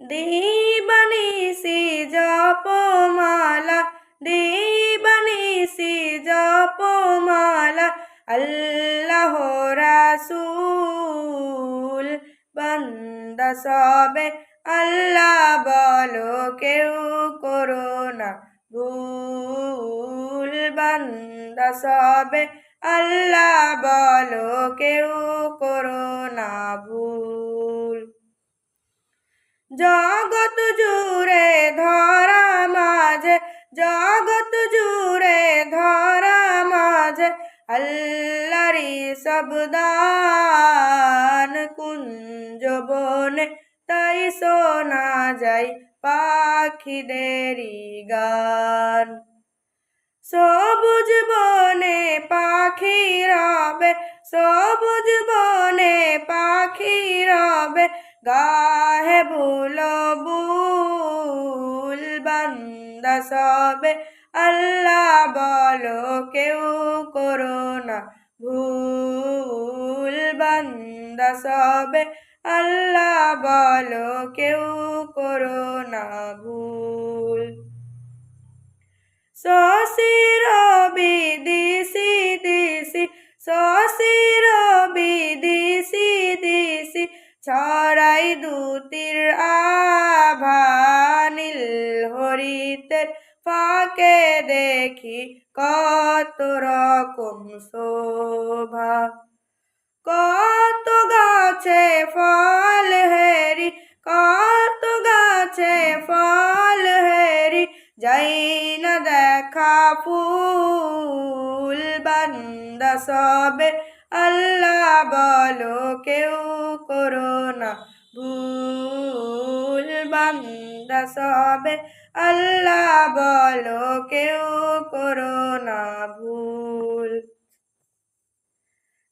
দিবানিসি জপমালা, দিবানিসি জপমালা, আল্লাহ রাসূল। বান্দা সবে আল্লাহ বলো, কেউ করো না ভুল। বান্দা সবে আল্লাহ বলো, কেউ করো না ভুল। জগৎ জুড়ে ধরা মাঝে, জগৎ জুড়ে ধরা মাঝে, আল্লাহরি সব দান। কুঞ্জ বনে তাই শোনা যায় পাখিদেরই গান। সবুজ বনে পাখি রবে, সবুজ বনে পাখি রবে, গাহে বুলবুল। বান্দা সবে আল্লাহ বলো, কেউ করো না ভুল। বান্দা সবে আল্লাহ বলো, কেউ করো না ভুল। শশীর বিদিশি দিশি, শশীর বিদিশি দিশি, ছড়াই দুতির আভা। নীল হরিতের ফাঁকে দেখি কত রকম শোভা। কত গাছে ফল হেরি, কত গাছে ফল হেরি, যাই না দেখা ফুল। বান্দা সবে আল্লাহ বলো, কেউ করো না ভুল। বান্দা সবে আল্লাহ বলো, কেউ করো না ভুল।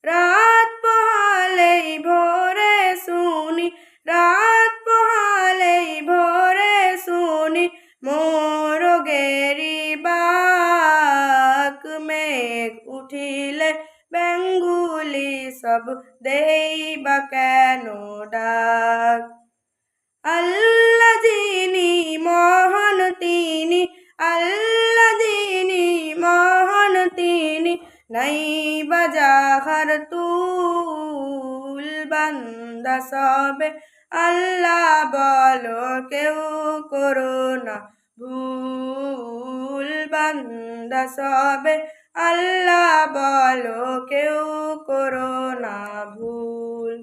রাত পোহালেই ভোরে শুনি, রাত পোহালেই ভোরে শুনি, মোরগেরি বাক। মেঘ উঠিলে বেঙ্গুলি সব দেই বা কেন ডাক। আল্লাহ যিনি মহান তিনি, আল্লাহ যিনি মহান তিনি, নাই বাজাহার তুল। বান্দা সবে আল্লাহ বলো, কেউ করো না ভুল। বান্দা সবে আল্লাহ বলো, কেউ করো না ভুল।